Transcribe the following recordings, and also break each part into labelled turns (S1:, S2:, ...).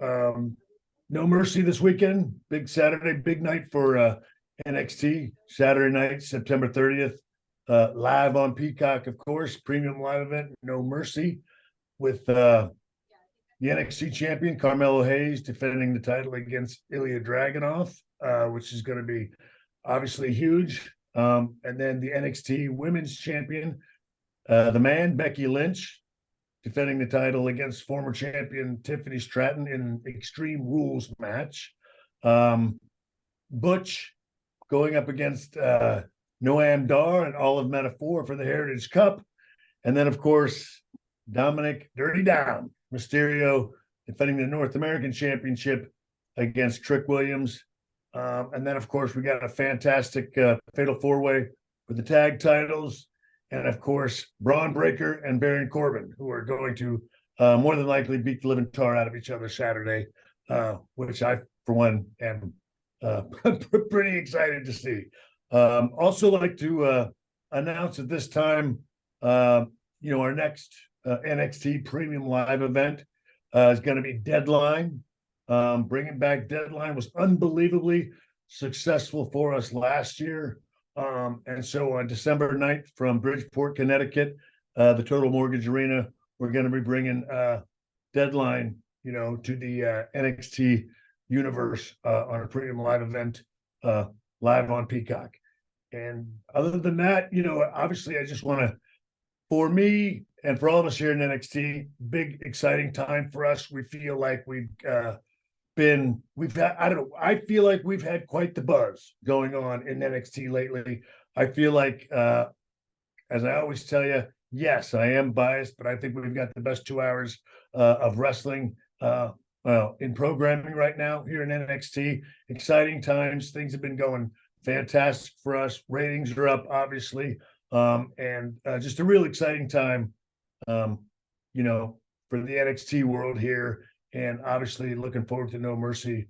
S1: No Mercy this weekend. Big Saturday, big night for NXT. Saturday night, September 30th. Live on Peacock, of course. Premium live event, No Mercy, with the NXT champion, Carmelo Hayes, defending the title against Ilya Dragunov, which is going to be obviously huge. And then the NXT women's champion, the man, Becky Lynch, defending the title against former champion Tiffany Stratton in an Extreme Rules match. Butch going up against Noam Dar and Olive Metaphor for the Heritage Cup. And then, of course, Dominic Dirty Dom Mysterio defending the North American Championship against Trick Williams. And then, of course, we got a fantastic fatal four-way for the tag titles. And, of course, Braun Breaker and Baron Corbin, who are going to more than likely beat the living tar out of each other Saturday, which I, for one, am pretty excited to see. Also like to announce at this time, our next NXT Premium Live event is going to be Deadline. Bringing back Deadline was unbelievably successful for us last year. And so on December 9th from Bridgeport, Connecticut, the Total Mortgage Arena, we're going to be bringing Deadline, to the NXT universe on a Premium Live event live on Peacock. And other than that, obviously I just want to, for me and for all of us here in NXT, big, exciting time for us. We feel like I feel like we've had quite the buzz going on in NXT lately. I feel like, as I always tell you, yes, I am biased, but I think we've got the best 2 hours of wrestling in programming right now here in NXT. Exciting times. Things have been going fantastic for us. Ratings are up, obviously. And just a real exciting time, for the NXT world here. And obviously looking forward to No Mercy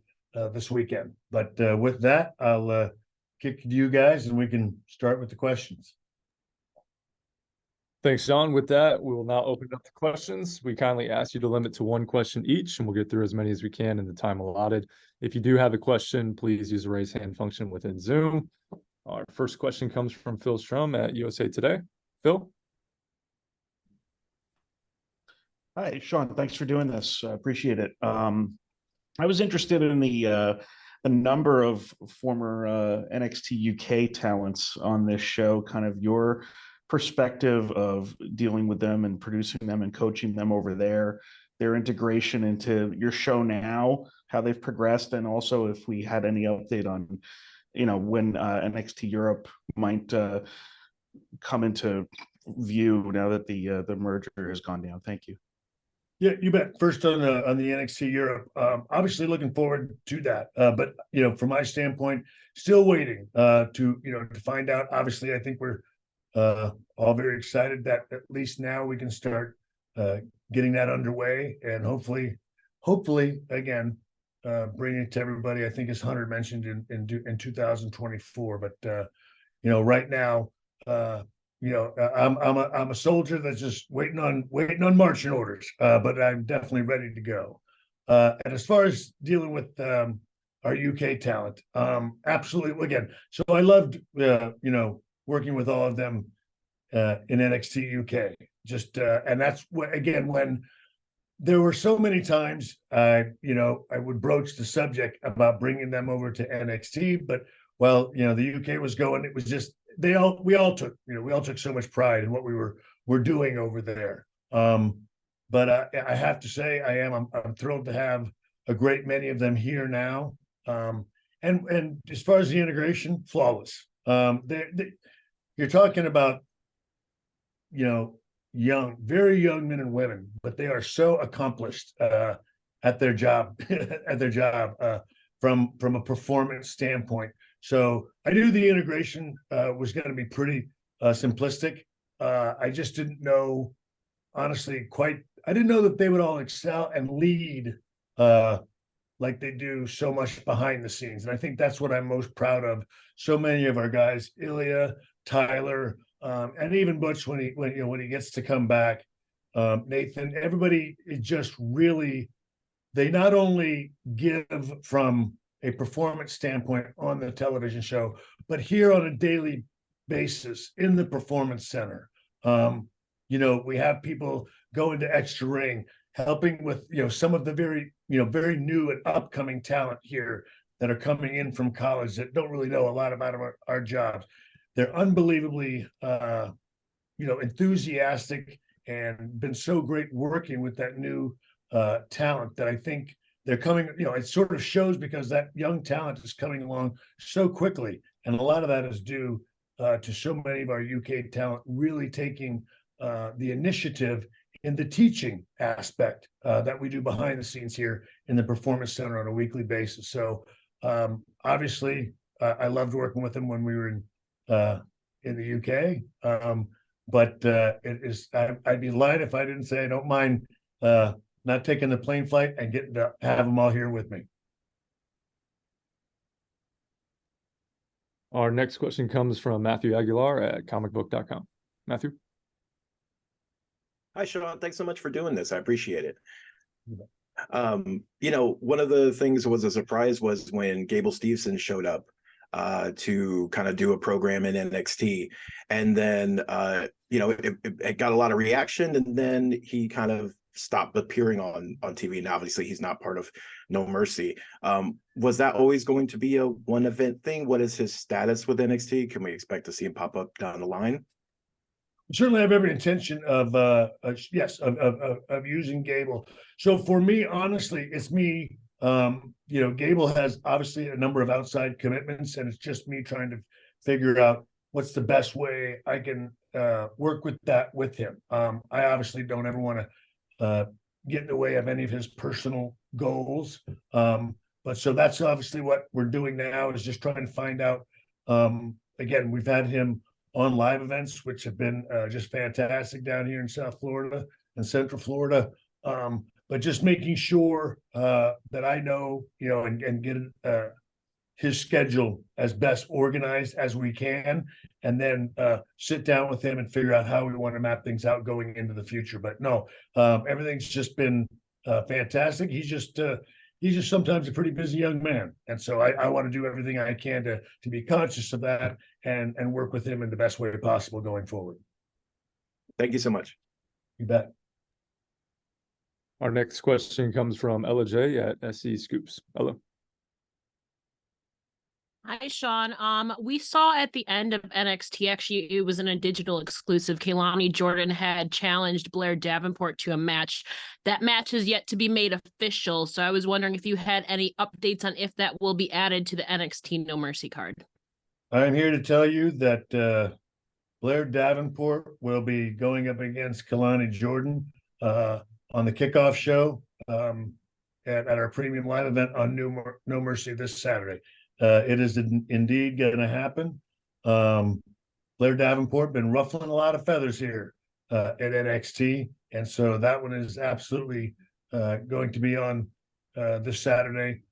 S1: this weekend. But with that, I'll kick to you guys and we can start with the questions.
S2: Thanks, Shawn. With that, we will now open up the questions. We kindly ask you to limit to one question each, and we'll get through as many as we can in the time allotted. If you do have a question, please use the raise hand function within Zoom. Our first question comes from Phil Strom at USA Today. Phil?
S3: Hi, Shawn. Thanks for doing this. I appreciate it. I was interested in the number of former NXT UK talents on this show, kind of your perspective of dealing with them and producing them and coaching them over there, their integration into your show now, how they've progressed, and also if we had any update on, when NXT Europe might come into view now that the merger has gone down. Thank you.
S1: Yeah, you bet. First on the NXT Europe, obviously looking forward to that. But from my standpoint, still waiting to find out. Obviously, I think we're all very excited that at least now we can start getting that underway and hopefully again bring it to everybody. I think as Hunter mentioned in 2024. But right now, I'm a soldier that's just waiting on marching orders. But I'm definitely ready to go. And as far as dealing with our UK talent, absolutely. Again, so I loved working with all of them in NXT UK. Just and that's again when there were so many times I would broach the subject about bringing them over to NXT, but the UK was going, it was just we all took so much pride in what we were doing over there. But I have to say I'm thrilled to have a great many of them here now. And as far as the integration, flawless. You're talking about very young men and women, but they are so accomplished at their job from a performance standpoint. So I knew the integration was going to be pretty simplistic. I just didn't know, honestly, I didn't know that they would all excel and lead like they do so much behind the scenes. And I think that's what I'm most proud of. So many of our guys, Ilya, Tyler, and even Butch when he gets to come back, Nathan, everybody is just really they not only give from a performance standpoint on the television show, but here on a daily basis in the performance center. We have people go into extra ring, helping with, some of the very new and upcoming talent here that are coming in from college that don't really know a lot about our jobs. They're unbelievably, enthusiastic and been so great working with that new talent that I think they're coming, it sort of shows because that young talent is coming along so quickly. And a lot of that is due to so many of our UK talent really taking the initiative in the teaching aspect that we do behind the scenes here in the Performance Center on a weekly basis. So obviously, I loved working with them when we were in the UK. But I'd be lying if I didn't say I don't mind not taking the plane flight and getting to have them all here with me.
S2: Our next question comes from Matthew Aguilar at comicbook.com. Matthew.
S4: Hi, Shawn. Thanks so much for doing this. I appreciate it. One of the things that was a surprise was when Gable Stevenson showed up to kind of do a program in NXT. And then, it got a lot of reaction, and then he kind of stopped appearing on TV. And obviously he's not part of No Mercy. Was that always going to be a one event thing? What is his status with NXT? Can we expect to see him pop up down the line?
S1: Certainly have every intention of using Gable. So for me, honestly, it's me. Gable has obviously a number of outside commitments, and it's just me trying to figure out what's the best way I can work with him. I obviously don't ever want to get in the way of any of his personal goals. But so that's obviously what we're doing now, is just trying to find out. Again, we've had him on live events, which have been just fantastic down here in South Florida and Central Florida. But just making sure that I know, and get his schedule as best organized as we can, and then sit down with him and figure out how we want to map things out going into the future. But no, everything's just been fantastic. He's just sometimes a pretty busy young man. And so I want to do everything I can to be conscious of that and work with him in the best way possible going forward.
S4: Thank you so much.
S1: You bet.
S2: Our next question comes from Ella J at SE Scoops. Ella.
S5: Hi, Shawn. We saw at the end of NXT, actually, it was in a digital exclusive. Kailani Jordan had challenged Blair Davenport to a match. That match is yet to be made official. So I was wondering if you had any updates on if that will be added to the NXT No Mercy card. I'm
S1: here to tell you that Blair Davenport will be going up against Kailani Jordan on the kickoff show at our premium live event on No Mercy this Saturday. It is indeed going to happen. Blair Davenport been ruffling a lot of feathers here at NXT, and so that one is absolutely going to be on this Saturday,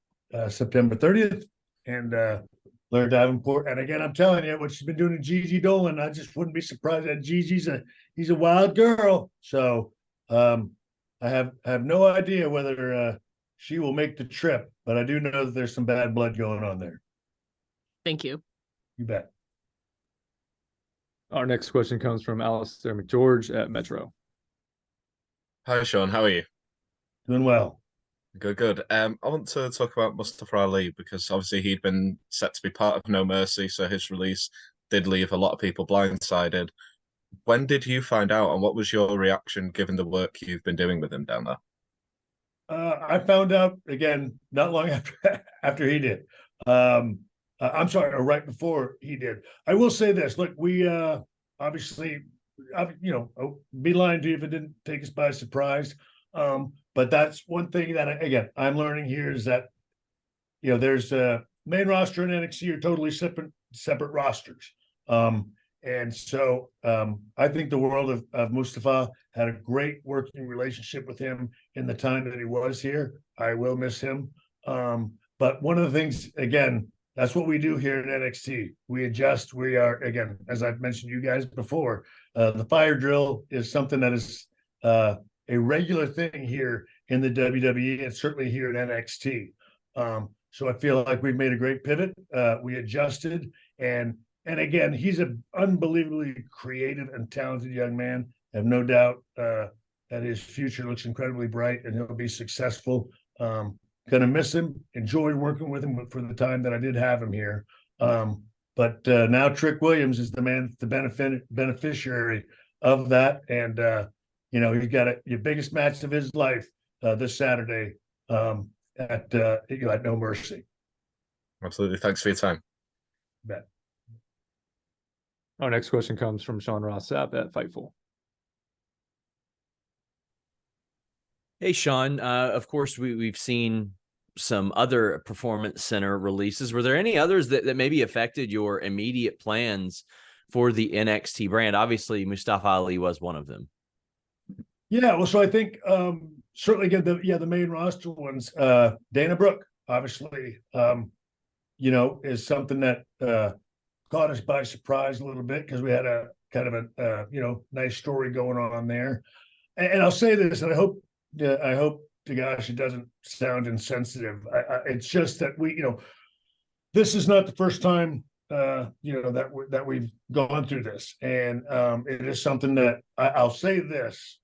S1: September 30th. And Blair Davenport, and again, I'm telling you, what she's been doing to Gigi Dolan, I just wouldn't be surprised that Gigi's he's a wild girl. So I have no idea whether she will make the trip, but I do know that there's some bad blood going on there.
S5: Thank you.
S1: You bet.
S2: Our next question comes from Alistair McGeorge at Metro.
S6: Hi, Shawn. How are you?
S1: Doing well.
S6: Good. I want to talk about Mustafa Ali, because obviously he'd been set to be part of No Mercy, so his release did leave a lot of people blindsided. When did you find out, and what was your reaction given the work you've been doing with him down there?
S1: I found out, again, not long after he did. I'm sorry, or right before he did. I will say this. Look, we obviously, be lying to you if it didn't take us by surprise. But that's one thing that, again, I'm learning here is that, there's a main roster and NXT are totally separate rosters. And so I think the world of Mustafa. Had a great working relationship with him in the time that he was here. I will miss him. But one of the things, again, that's what we do here at NXT. We adjust. We are, again, as I've mentioned to you guys before, the fire drill is something that is a regular thing here in the WWE and certainly here at NXT. So I feel like we've made a great pivot. We adjusted, and again, he's an unbelievably creative and talented young man. I have no doubt that his future looks incredibly bright, and he'll be successful. Gonna miss him. Enjoyed working with him for the time that I did have him here. But now Trick Williams is the beneficiary of that, and he's got your biggest match of his life this Saturday at No Mercy.
S6: Absolutely. Thanks for your time.
S1: Bet.
S2: Our next question comes from Sean Ross Sapp at Fightful.
S7: Hey, Shawn. Of course, we've seen some other Performance Center releases. Were there any others that maybe affected your immediate plans for the NXT brand? Obviously, Mustafa Ali was one of them.
S1: Yeah, well, so I think certainly again the main roster ones. Dana Brooke, obviously, is something that caught us by surprise a little bit because we had a kind of a nice story going on there. And I'll say this, and I hope to gosh it doesn't sound insensitive. It's just that this is not the first time that we've gone through this, and it is something that I'll say this.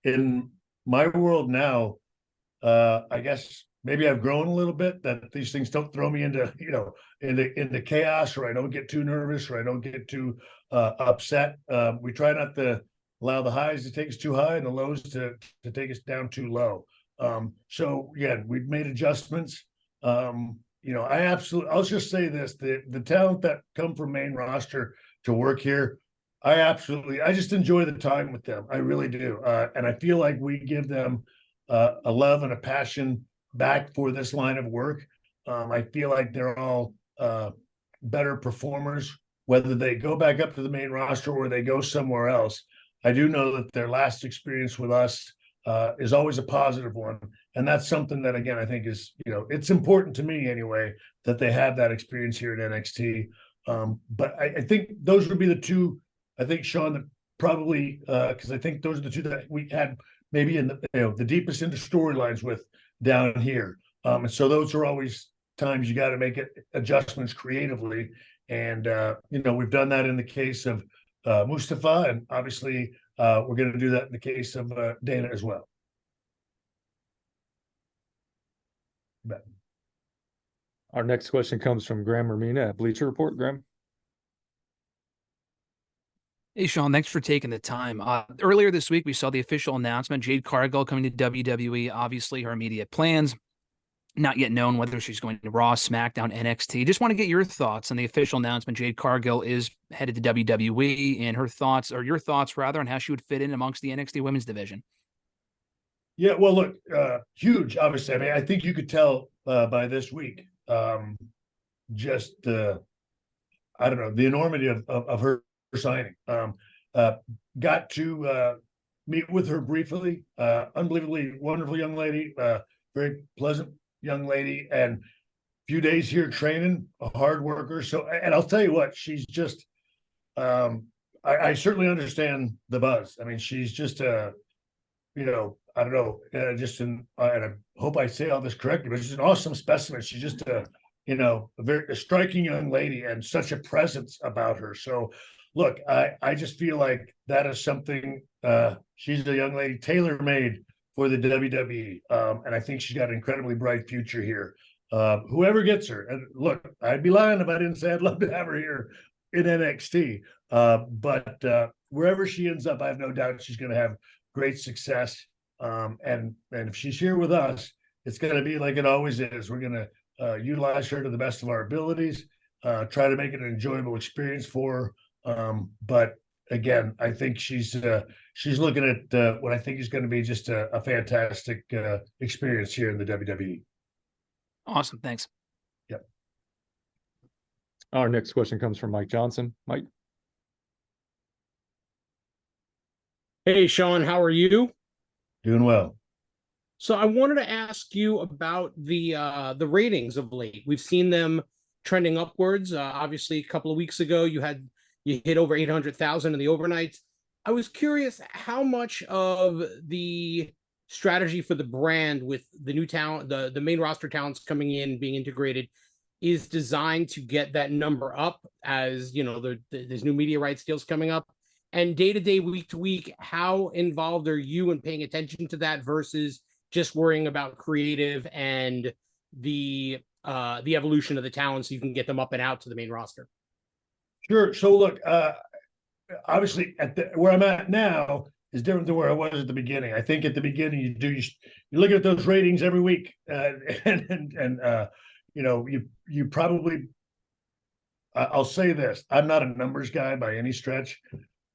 S1: In my world now, I guess maybe I've grown a little bit, that these things don't throw me into chaos, or I don't get too nervous, or I don't get too upset. We try not to allow the highs to take us too high and the lows to take us down too low. So again, we've made adjustments. I'll just say this: the talent that come from main roster to work here, I just enjoy the time with them. I really do. And I feel like we give them a love and a passion back for this line of work. I feel like they're all better performers, whether they go back up to the main roster or they go somewhere else. I do know that their last experience with us is always a positive one. And that's something that, again, I think is, it's important to me anyway, that they have that experience here at NXT. But I think those would be the two, I think, Sean, that probably, because I think those are the two that we had maybe in the deepest into storylines with down here. And so those are always times you got to make adjustments creatively. And, we've done that in the case of Mustafa, and obviously we're going to do that in the case of Dana as well. Bet.
S2: Our next question comes from Graham Romina at Bleacher Report. Graham.
S8: Hey, Shawn, thanks for taking the time. Earlier this week, we saw the official announcement, Jade Cargill coming to WWE. Obviously, her immediate plans, not yet known whether she's going to Raw, SmackDown, NXT. Just want to get your thoughts on the official announcement. Jade Cargill is headed to WWE, and your thoughts, rather, on how she would fit in amongst the NXT women's division. Yeah,
S1: well, look, huge, obviously. I mean, I think you could tell by this week, just I don't know, the enormity of her signing. Got to meet with her briefly. Unbelievably wonderful young lady, very pleasant young lady, and a few days here training, a hard worker. So, and I'll tell you what, she's just I certainly understand the buzz. I mean, she's just I don't know, and I hope I say all this correctly, but she's an awesome specimen. She's just a very striking young lady, and such a presence about her. So look, I just feel like that is something, she's a young lady tailor-made for the WWE. And I think she's got an incredibly bright future here. Whoever gets her, and look, I'd be lying if I didn't say I'd love to have her here in NXT. But wherever she ends up, I have no doubt she's going to have great success. And if she's here with us, it's going to be like it always is. We're going to utilize her to the best of our abilities, try to make it an enjoyable experience for her. But again, I think she's looking at what I think is going to be just a fantastic experience here in the WWE.
S8: Awesome. Thanks.
S1: Yep.
S2: Our next question comes from Mike Johnson. Mike.
S9: Hey, Shawn, how are you?
S1: Doing well.
S9: So I wanted to ask you about the ratings of late. We've seen them trending upwards. Obviously, a couple of weeks ago, you hit over 800,000 in the overnights. I was curious how much of the strategy for the brand with the new talent, the main roster talents coming in, being integrated, is designed to get that number up as, you know, there's new media rights deals coming up. And day to day, week to week, how involved are you in paying attention to that versus just worrying about creative and the evolution of the talent so you can get them up and out to the main roster?
S1: Sure. So look, obviously where I'm at now is different than where I was at the beginning. I think at the beginning you look at those ratings every week, and you know, you probably, I'll say this, I'm not a numbers guy by any stretch,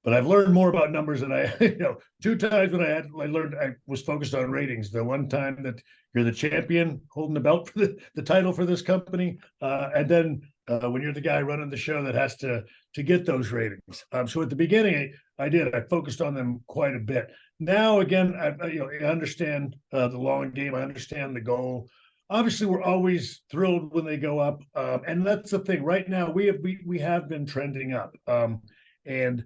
S1: but I've learned more about numbers than I, you know, 2 times when I was focused on ratings. The one time that you're the champion holding the belt for the title for this company, and then when you're the guy running the show that has to get those ratings. So at the beginning, I focused on them quite a bit. Now, again, I understand the long game. I understand the goal. Obviously, we're always thrilled when they go up, and that's the thing. Right now, we have been trending up, and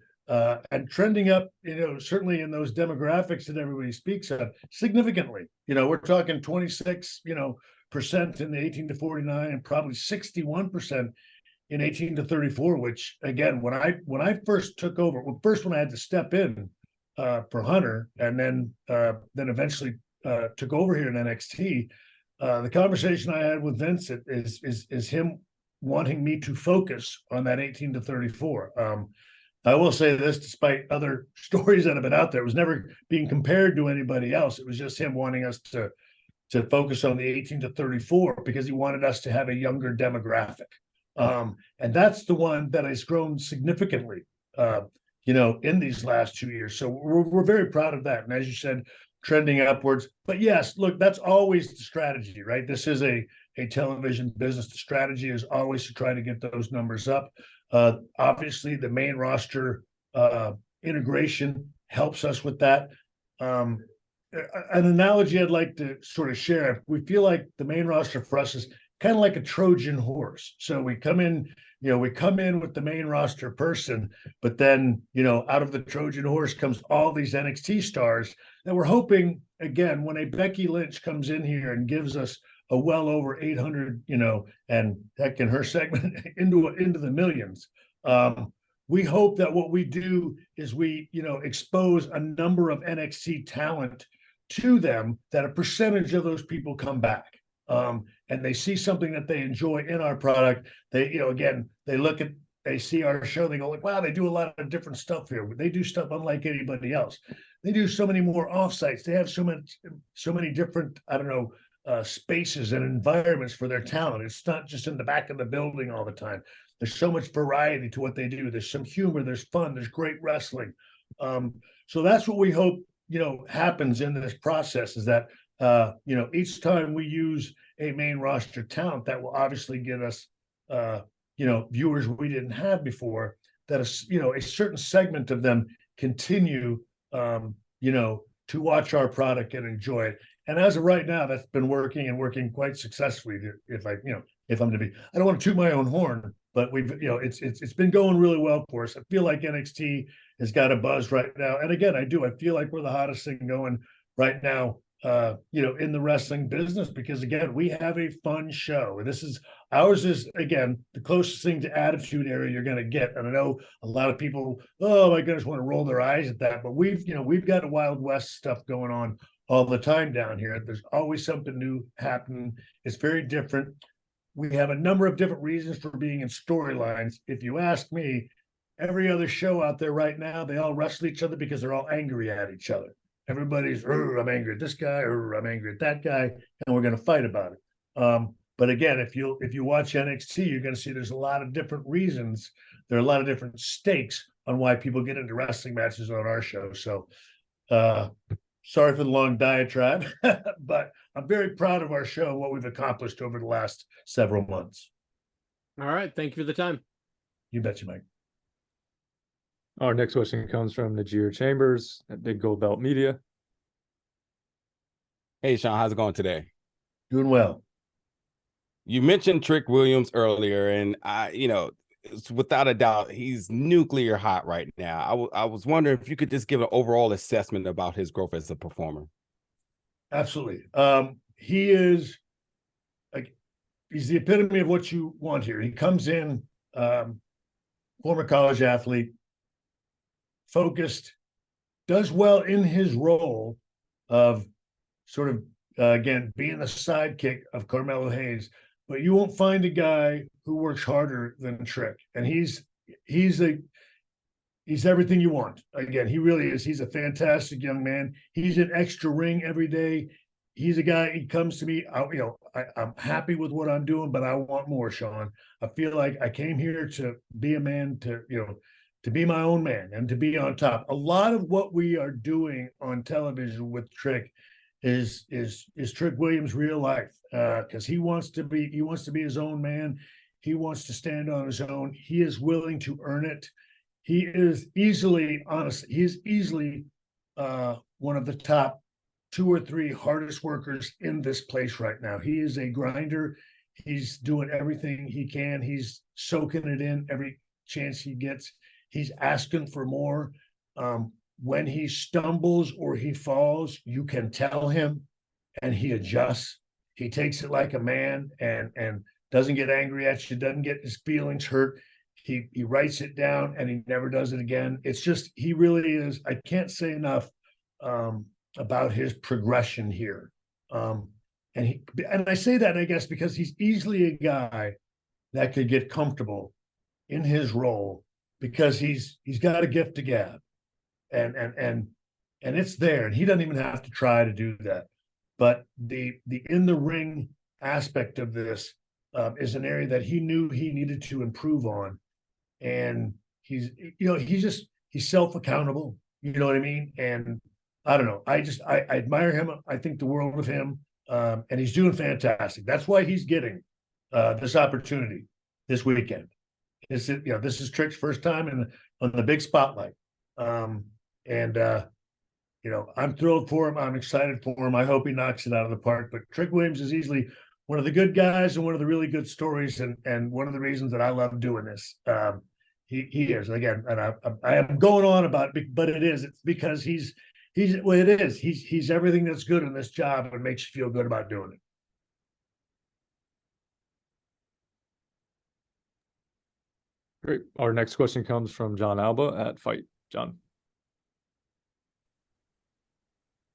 S1: trending up, you know, certainly in those demographics that everybody speaks of, significantly. You know, we're talking 26, you know, percent in the 18 to 49, and probably 61% in 18 to 34. Which, again, when I first took over, when I had to step in for Hunter, and then eventually took over here in NXT. The conversation I had with Vince is him wanting me to focus on that 18 to 34. I will say this, despite other stories that have been out there, it was never being compared to anybody else. It was just him wanting us to focus on the 18 to 34 because he wanted us to have a younger demographic. And that's the one that has grown significantly, you know, in these last 2 years. So we're very proud of that. And as you said, trending upwards. But yes, look, that's always the strategy, right? This is a television business. The strategy is always to try to get those numbers up. Obviously, the main roster integration helps us with that. An analogy I'd like to sort of share, we feel like the main roster for us is kind of like a Trojan horse. So we come in with the main roster person, but then, you know, out of the Trojan horse comes all these NXT stars that we're hoping, again, when a Becky Lynch comes in here and gives us a well over 800, you know, and heck, in her segment into the millions. We hope that what we do is we, you know, expose a number of NXT talent to them, that a percentage of those people come back. And they see something that they enjoy in our product. They, you know, again, they see our show, they go like, wow, they do a lot of different stuff here. They do stuff unlike anybody else. They do so many more offsites. They have so many different, I don't know, spaces and environments for their talent. It's not just in the back of the building all the time. There's so much variety to what they do. There's some humor, there's fun, there's great wrestling. So that's what we hope, you know, happens in this process, is that, you know, each time we use a main roster talent, that will obviously get us, you know, viewers we didn't have before, that, you know, a certain segment of them continue, you know, to watch our product and enjoy it. And as of right now, that's been working quite successfully. If I'm to be, I don't want to toot my own horn, but we've, you know, it's been going really well for us. I feel like NXT has got a buzz right now. And again, I feel like we're the hottest thing going right now, you know, in the wrestling business, because again, we have a fun show. Ours is, again, the closest thing to Attitude Era you're going to get. And I know a lot of people, oh my goodness, want to roll their eyes at that, but we've got a Wild West stuff going on all the time down here. There's always something new happening. It's very different. We have a number of different reasons for being in storylines. If you ask me, every other show out there right now, they all wrestle each other because they're all angry at each other. Everybody's, I'm angry at this guy, or I'm angry at that guy, and we're going to fight about it. But again, if you watch NXT, you're going to see there's a lot of different reasons. There are a lot of different stakes on why people get into wrestling matches on our show. So, sorry for the long diatribe, but I'm very proud of our show and what we've accomplished over the last several months.
S9: All right. Thank you for the time.
S1: You betcha, Mike.
S2: Our next question comes from Najir Chambers at Big Gold Belt Media.
S10: Hey, Shawn, how's it going today?
S1: Doing well.
S10: You mentioned Trick Williams earlier, and it's without a doubt, he's nuclear hot right now. I was wondering if you could just give an overall assessment about his growth as a performer.
S1: Absolutely. He is like, he's the epitome of what you want here. He comes in, former college athlete, focused, does well in his role of sort of, again, being the sidekick of Carmelo Hayes, but you won't find a guy who works harder than Trick. And he's everything you want. Again, he really is. He's a fantastic young man. He's an extra ring every day. He's a guy, he comes to me, I'm happy with what I'm doing, but I want more, Shawn. I feel like I came here to be a man, to be my own man and to be on top. A lot of what we are doing on television with Trick is Trick Williams' real life, because he wants to be his own man. He wants to stand on his own. He is willing to earn it. He is easily, honestly, one of the top 2 or 3 hardest workers in this place right now. He is a grinder. He's doing everything he can. He's soaking it in every chance he gets. He's asking for more. When he stumbles or he falls, you can tell him, and he adjusts. He takes it like a man and doesn't get angry at you, doesn't get his feelings hurt. He writes it down and he never does it again. It's just, he really is. I can't say enough about his progression here. And I say that, I guess, because he's easily a guy that could get comfortable in his role, because he's got a gift to gab, and it's there, and he doesn't even have to try to do that. But the in the ring aspect of this is an area that he knew he needed to improve on, and he's self accountable. You know what I mean? And I don't know. I admire him. I think the world of him, and he's doing fantastic. That's why he's getting this opportunity this weekend. This is Trick's first time on the big spotlight, I'm thrilled for him. I'm excited for him. I hope he knocks it out of the park. But Trick Williams is easily one of the good guys and one of the really good stories, and one of the reasons that I love doing this. He is, again, and I am going on about it, but it's because he's everything that's good in this job and makes you feel good about doing it.
S2: Great. Our next question comes from John Alba at Fight. John.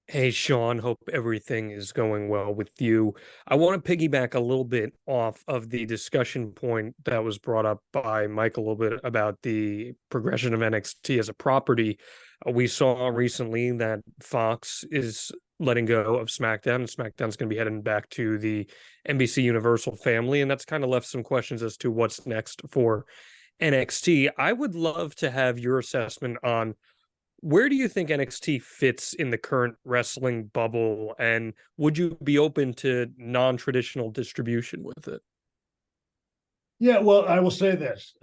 S11: Hey, Shawn, hope everything is going well with you. I want to piggyback a little bit off of the discussion point that was brought up by Mike a little bit about the progression of NXT as a property. We saw recently that Fox is letting go of SmackDown, and SmackDown's going to be heading back to the NBC Universal family, and that's kind of left some questions as to what's next for NXT. I would love to have your assessment on where do you think NXT fits in the current wrestling bubble, and would you be open to non-traditional distribution with it?
S1: Yeah, well, I will say this,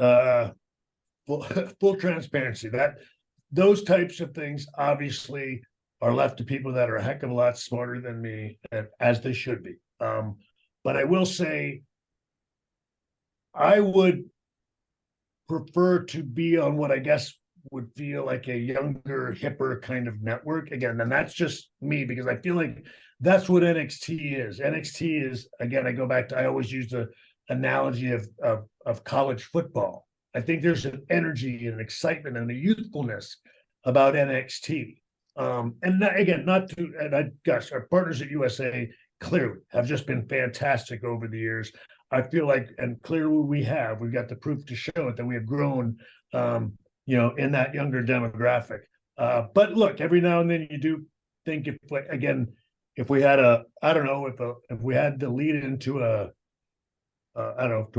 S1: full transparency, that those types of things obviously are left to people that are a heck of a lot smarter than me, as they should be. But I will say, I would prefer to be on what I guess would feel like a younger, hipper kind of network. Again, and that's just me, because I feel like that's what NXT is. NXT is, again, I go back to, I always use the analogy of college football. I think there's an energy and an excitement and a youthfulness about NXT. Gosh, our partners at USA clearly have just been fantastic over the years. I feel like, and clearly we've got the proof to show it, that we have grown, in that younger demographic. But look, every now and then you do think, if we had if we had to lead into to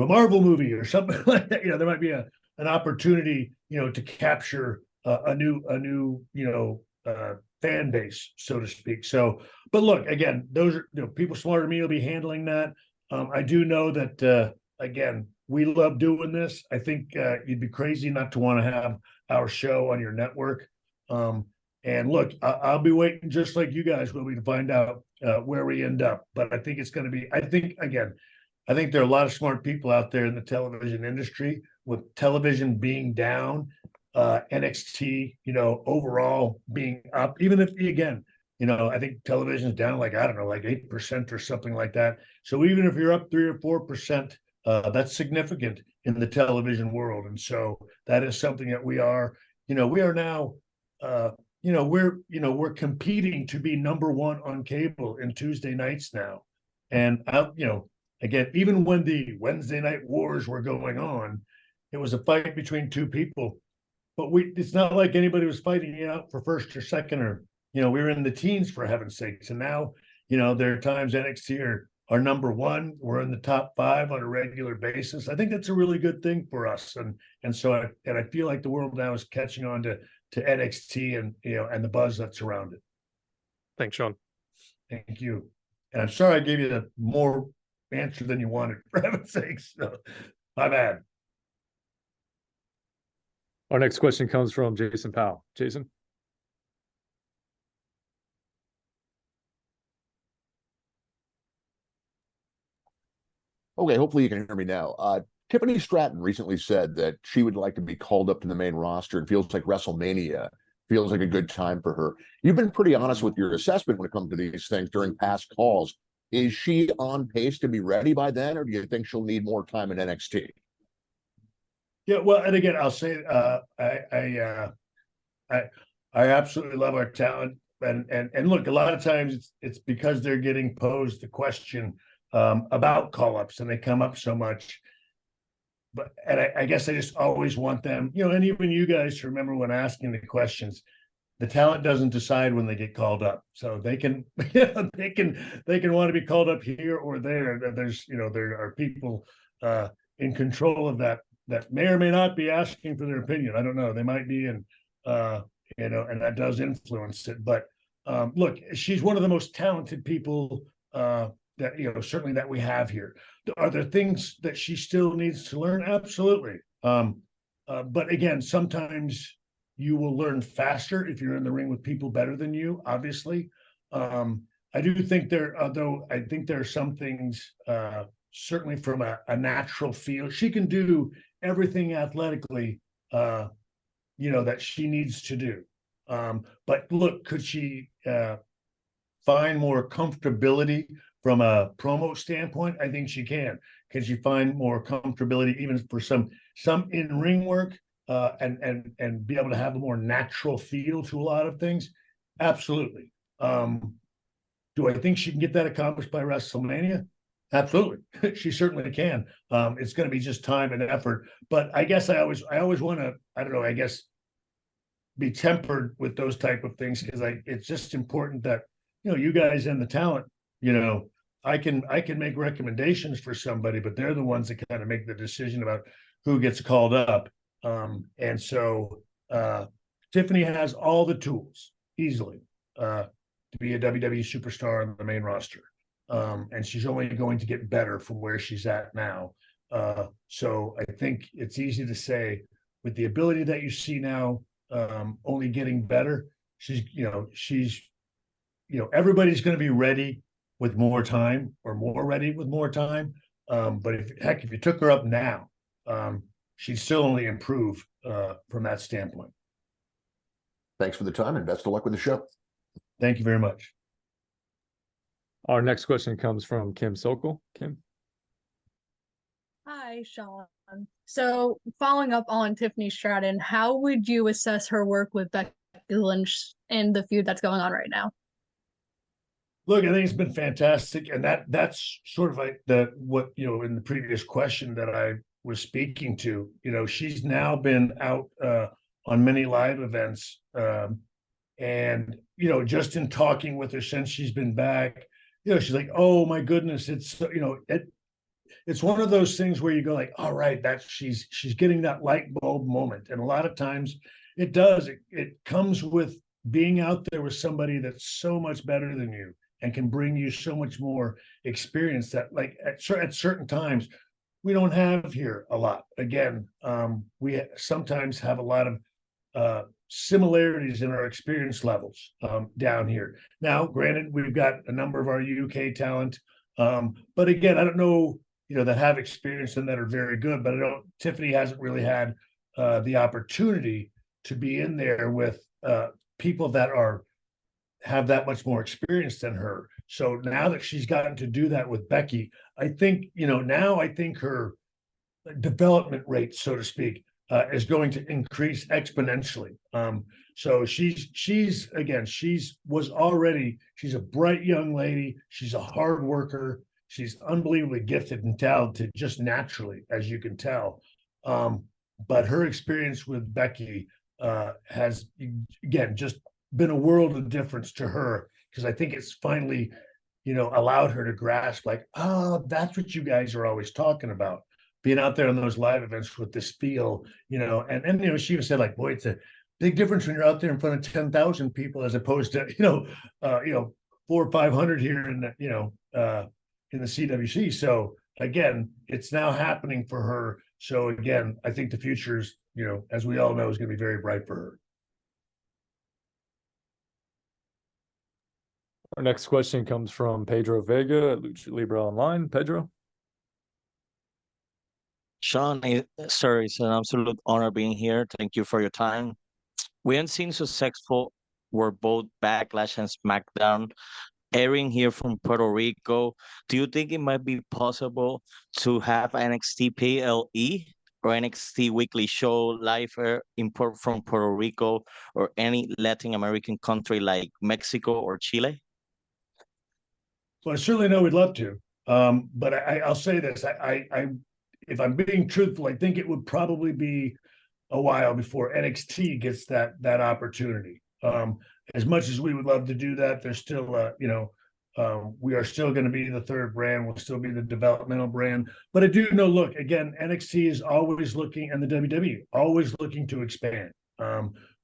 S1: a Marvel movie or something like that, there might be an opportunity, to capture a new fan base, so to speak. So, but look, again, those are, people smarter than me will be handling that. I do know that, again, we love doing this. I think you'd be crazy not to want to have our show on your network. And look, I'll be waiting just like you guys will be to find out where we end up. But I think it's going to be, I think there are a lot of smart people out there in the television industry. With television being down, NXT, overall being up, even if, again, I think television's down like, I don't know, like 8% or something like that. So even if you're up 3 or 4%, that's significant in the television world. And so that is something that we are now, we're competing to be number one on cable in Tuesday nights now. And again, even when the Wednesday night wars were going on, it was a fight between two people, but it's not like anybody was fighting it out for first or second, or we were in the teens, for heaven's sakes. And now, there are times NXT are number one. We're in the top 5 on a regular basis. I think that's a really good thing for us. And so I feel like the world now is catching on to NXT and the buzz that's around it.
S11: Thanks, Shawn.
S1: Thank you. And I'm sorry I gave you the more answer than you wanted, for heaven's sakes. So, my bad.
S2: Our next question comes from Jason Powell. Jason.
S12: Okay, hopefully you can hear me now. Tiffany Stratton recently said that she would like to be called up to the main roster and feels like WrestleMania feels like a good time for her. You've been pretty honest with your assessment when it comes to these things during past calls. Is she on pace to be ready by then, or do you think she'll need more time in NXT?
S1: Yeah, well, and again, I'll say I absolutely love our talent, and look, a lot of times it's because they're getting posed the question about call-ups, and they come up so much. But I guess I just always want them, and even you guys to remember when asking the questions, the talent doesn't decide when they get called up. So they can they can want to be called up here or there. There's there are people in control of that may or may not be asking for their opinion. I don't know. They might be, and and that does influence it. But look, she's one of the most talented people that certainly that we have here. Are there things that she still needs to learn? Absolutely. But again, sometimes you will learn faster if you're in the ring with people better than you, obviously. I do think I think there are some things, certainly from a natural feel. She can do everything athletically, that she needs to do. But look, could she find more comfortability from a promo standpoint? I think she can. Can she find more comfortability even for some in-ring work, and be able to have a more natural feel to a lot of things? Absolutely. Do I think she can get that accomplished by WrestleMania? Absolutely. She certainly can. It's going to be just time and effort. But I guess I always want to, I don't know, I guess be tempered with those type of things, because it's just important that you guys and the talent, I can make recommendations for somebody, but they're the ones that kind of make the decision about who gets called up. And so Tiffany has all the tools easily to be a WWE superstar on the main roster. And she's only going to get better from where she's at now. So I think it's easy to say, with the ability that you see now, only getting better, everybody's going to be ready with more time, or more ready with more time. But if you took her up now, she'd still only improve from that standpoint.
S12: Thanks for the time, and best of luck with the show.
S1: Thank you very much.
S2: Our next question comes from Kim Sokol. Kim.
S13: Hi, Shawn. So following up on Tiffany Stratton, how would you assess her work with Becky Lynch in the feud that's going on right now?
S1: Look, I think it's been fantastic, and that's sort of like what in the previous question that I was speaking to. She's now been out on many live events, and just in talking with her since she's been back, she's like, oh my goodness, it's it's one of those things where you go like, all right, she's getting that light bulb moment, and a lot of times it does. It comes with being out there with somebody that's so much better than you and can bring you so much more experience that, like, at certain times we don't have here a lot. Again, we sometimes have a lot of similarities in our experience levels down here. Now, granted, we've got a number of our UK talent, but again, I don't know, that have experience and that are very good, but Tiffany hasn't really had the opportunity to be in there with people that are have that much more experience than her. So now that she's gotten to do that with Becky, I think, now I think her development rate, so to speak, is going to increase exponentially. So she's a bright young lady. She's a hard worker. She's unbelievably gifted and talented, just naturally, as you can tell. But her experience with Becky has, again, just been a world of difference to her, because I think it's finally, allowed her to grasp, like, oh, that's what you guys are always talking about. Being out there on those live events with this feel, and she even said, like, boy, it's a big difference when you're out there in front of 10,000 people as opposed to 400 or 500 here in the CWC. So again, it's now happening for her. So again, I think the future's, as we all know, is going to be very bright for her.
S2: Our next question comes from Pedro Vega at Lucha Libre Online. Pedro.
S14: Shawn, sir, it's an absolute honor being here. Thank you for your time. We haven't seen successful were both Backlash and SmackDown airing here from Puerto Rico. Do you think it might be possible to have NXT PLE or NXT Weekly Show live from Puerto Rico or any Latin American country like Mexico or Chile?
S1: Well, I certainly know we'd love to. But I'll say this: if I'm being truthful, I think it would probably be a while before NXT gets that opportunity. As much as we would love to do that, there's still, we are still going to be the third brand. We'll still be the developmental brand. But I do know, look, again, NXT is always looking, and the WWE always looking to expand.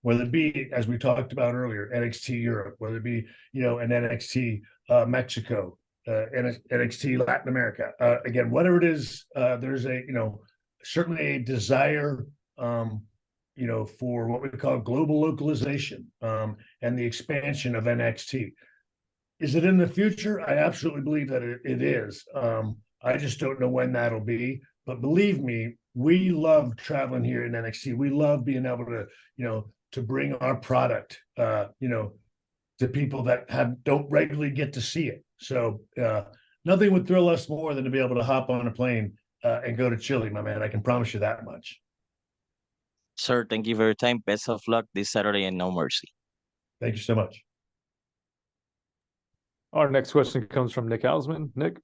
S1: Whether it be, as we talked about earlier, NXT Europe, whether it be, an NXT Mexico, NXT Latin America. Again, whatever it is, there's certainly a desire, for what we call global localization, and the expansion of NXT. Is it in the future? I absolutely believe that it is. I just don't know when that'll be. But believe me, we love traveling here in NXT. We love being able to, to bring our product, to people that don't regularly get to see it. So nothing would thrill us more than to be able to hop on a plane and go to Chile, my man. I can promise you that much.
S14: Sir, thank you for your time. Best of luck this Saturday in No Mercy.
S1: Thank you so much.
S2: Our next question comes from Nick Hausman. Nick.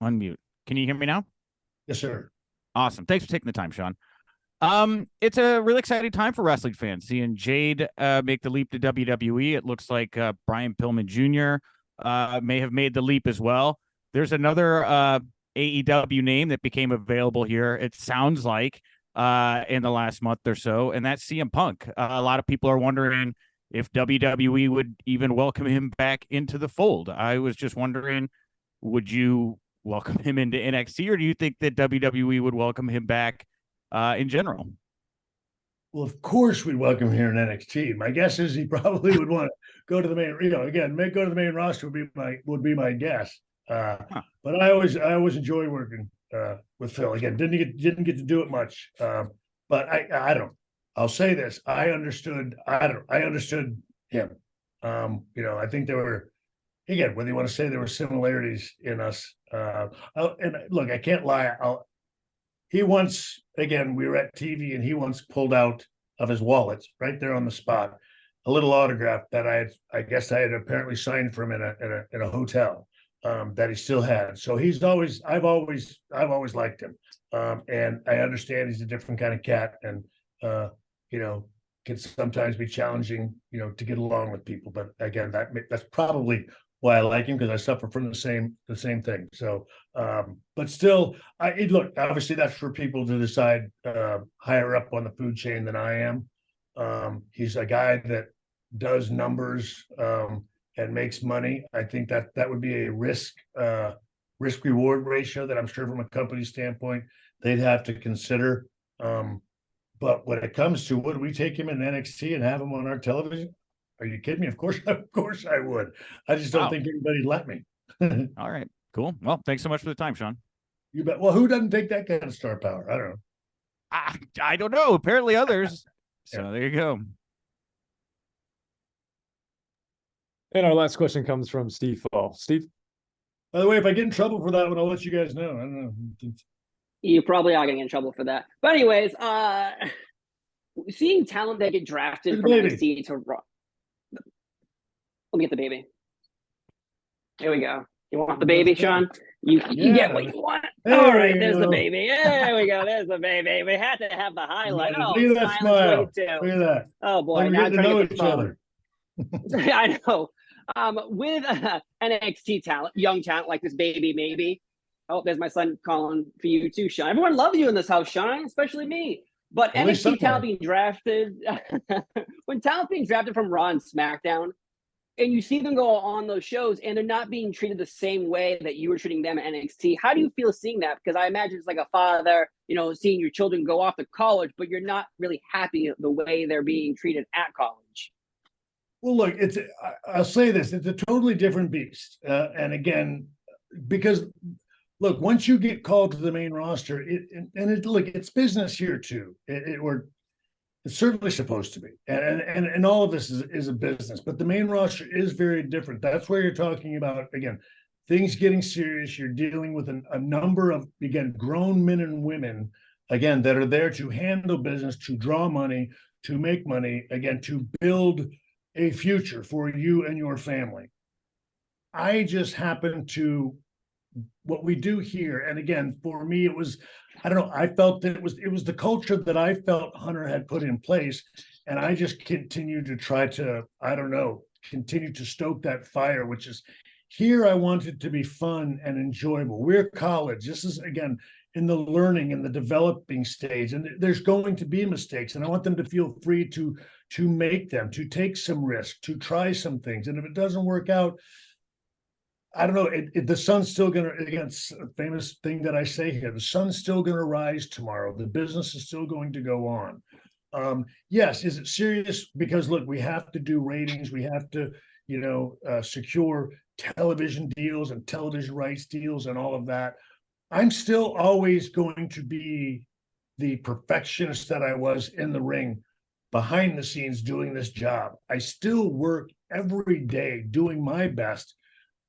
S15: Unmute. Can you hear me now?
S1: Yes, sir.
S15: Awesome. Thanks for taking the time, Shawn. It's a really exciting time for wrestling fans. Seeing Jade make the leap to WWE. It looks like Brian Pillman Jr. May have made the leap as well. There's another AEW name that became available here, it sounds like, in the last month or so, and that's CM Punk. A lot of people are wondering if WWE would even welcome him back into the fold. I was just wondering, would you welcome him into NXT, or do you think that WWE would welcome him back in general?
S1: Well, of course we'd welcome him here in NXT. My guess is he probably would want to go to the main, go to the main roster would be my guess. But I always enjoy working with Phil. Again, didn't get to do it much. But I don't. I'll say this: I understood him. I think there were, again, whether you want to say there were similarities in us. And look, I can't lie. He once, again, we were at TV, and he once pulled out of his wallet right there on the spot a little autograph that I guess I had apparently signed for him in a hotel. That he still had. So I've always liked him. And I understand he's a different kind of cat, and can sometimes be challenging, to get along with people. But again, that's probably why I like him, because I suffer from the same thing. So but still, look, obviously that's for people to decide higher up on the food chain than I am. He's a guy that does numbers and makes money. I think that would be a risk reward ratio that I'm sure from a company standpoint they'd have to consider. But when it comes to, would we take him in NXT and have him on our television? Are you kidding me? Of course I would. I just don't think anybody'd let me.
S15: All right, cool. Well, thanks so much for the time, Shawn.
S1: You bet. Well, who doesn't take that kind of star power? I don't know.
S15: I don't know. Apparently others. So there you go.
S2: And our last question comes from Steve Fall. Steve?
S1: By the way, if I get in trouble for that one, I'll let you guys know. I don't know.
S16: You probably are getting in trouble for that. But anyways, seeing talent that get drafted from NXT to Raw. Let me get the baby. Here we go. You want the baby, Shawn? You get what you want. All right, there's the baby. There we go. There's the baby. We had to have the highlight. Oh,
S1: look at that smile. Look
S16: too.
S1: at that.
S16: Oh boy,
S1: like
S16: now I'm trying to
S1: get
S16: get
S1: each
S16: the phone.
S1: other.
S16: I know. With NXT talent, young talent like this baby, maybe. Oh, there's my son calling for you too, Shawn. Everyone loves you in this house, Shawn, especially me. But NXT talent being drafted, when talent being drafted from Raw and SmackDown, and you see them go on those shows and they're not being treated the same way that you were treating them at NXT, how do you feel seeing that? Because I imagine it's like a father, seeing your children go off to college, but you're not really happy the way they're being treated at college.
S1: Well, look, I'll say this, it's a totally different beast. And again, because look, once you get called to the main roster, it's business here too. It's certainly supposed to be, and all of this is a business, but the main roster is very different. That's where you're talking about, again, things getting serious. You're dealing with a number of, again, grown men and women, again, that are there to handle business, to draw money, to make money, again, to build a future for you and your family. I just happen to, what we do here, and again, for me, it was, I don't know, I felt that it was the culture that I felt Hunter had put in place, and I just continued to try to, I don't know, continue to stoke that fire, which is, here I want it to be fun and enjoyable. We're college. This is, again, in the learning and the developing stage, and there's going to be mistakes, and I want them to feel free to make them, to take some risk, to try some things, and if it doesn't work out, I don't know, the sun's still going to, again, a famous thing that I say here, the sun's still going to rise tomorrow. The business is still going to go on. Yes, is it serious? Because look, we have to do ratings. We have to, secure television deals and television rights deals and all of that. I'm still always going to be the perfectionist that I was in the ring, behind the scenes doing this job. I still work every day doing my best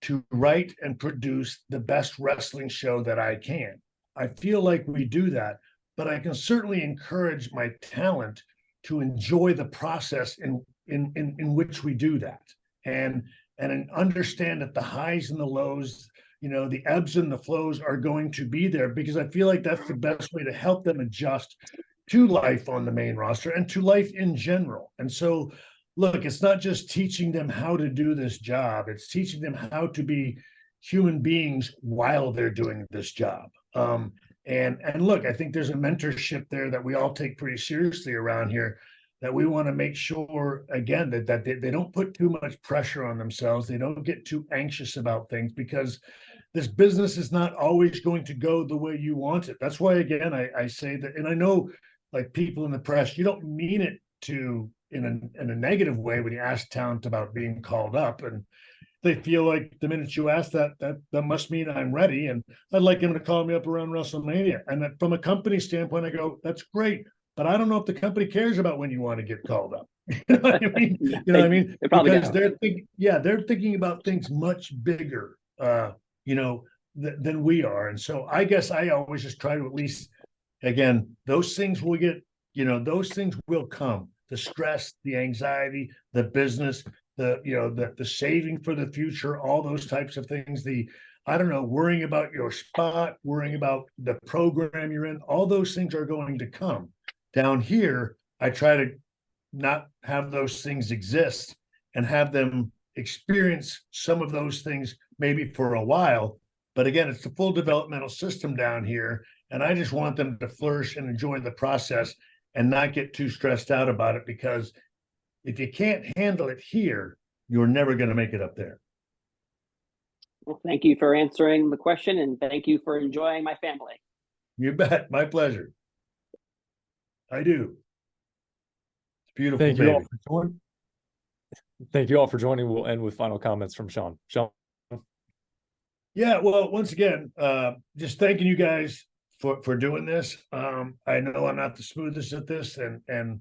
S1: to write and produce the best wrestling show that I can. I feel like we do that, but I can certainly encourage my talent to enjoy the process in which we do that, and understand that the highs and the lows, the ebbs and the flows are going to be there, because I feel like that's the best way to help them adjust to life on the main roster and to life in general. And so, look, it's not just teaching them how to do this job. It's teaching them how to be human beings while they're doing this job. And look, I think there's a mentorship there that we all take pretty seriously around here, that we want to make sure, again, that they don't put too much pressure on themselves. They don't get too anxious about things, because this business is not always going to go the way you want it. That's why, again, I say that, and I know, like, people in the press, you don't mean it to in a negative way when you ask talent about being called up, and they feel like the minute you ask that must mean I'm ready, and I'd like him to call me up around WrestleMania. And that, from a company standpoint, I go, that's great, but I don't know if the company cares about when you want to get called up. You know what I mean? Because they're thinking about things much bigger, than we are. And so I guess I always just try to, at least, again, those things will get, those things will come. The stress, the anxiety, the business, the saving for the future, all those types of things, worrying about your spot, worrying about the program you're in, all those things are going to come. Down here, I try to not have those things exist and have them experience some of those things maybe for a while. But again, it's the full developmental system down here, and I just want them to flourish and enjoy the process and not get too stressed out about it, because if you can't handle it here, you're never going to make it up there.
S16: Well, thank you for answering the question, and thank you for enjoying my family.
S1: You bet. My pleasure. I do. It's beautiful.
S2: Thank you all for joining. Thank you all for joining. We'll end with final comments from Shawn. Shawn.
S1: Yeah, well, once again, just thanking you guys for doing this. I know I'm not the smoothest at this, and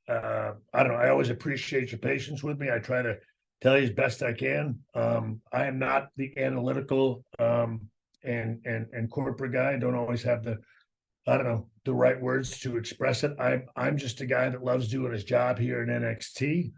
S1: I don't know. I always appreciate your patience with me. I try to tell you as best I can. I am not the analytical and corporate guy. I don't always have the, I don't know, the right words to express it. I'm just a guy that loves doing his job here in NXT.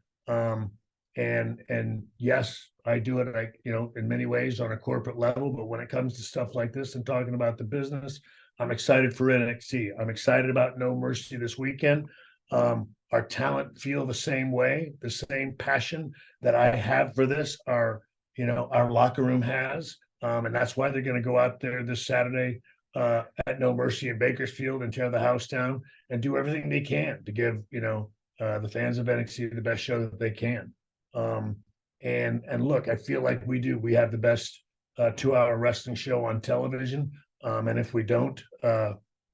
S1: And yes, I do it, like, you know, in many ways on a corporate level, but when it comes to stuff like this and talking about the business, I'm excited for NXT. I'm excited about No Mercy this weekend. Our talent feel the same way, the same passion that I have for this, our locker room has. And that's why they're going to go out there this Saturday at No Mercy in Bakersfield and tear the house down and do everything they can to give, the fans of NXT the best show that they can. And look, I feel like we have the best 2-hour wrestling show on television. And if we don't,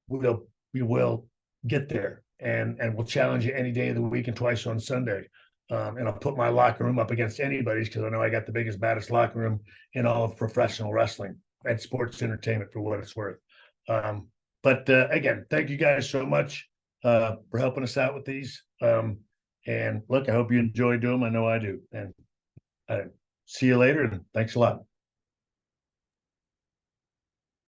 S1: we will get there, and we'll challenge you any day of the week and twice on Sunday. And I'll put my locker room up against anybody's, because I know I got the biggest, baddest locker room in all of professional wrestling and sports entertainment, for what it's worth. But again, thank you guys so much for helping us out with these. And look, I hope you enjoy doing them. I know I do. And see you later, and thanks a lot.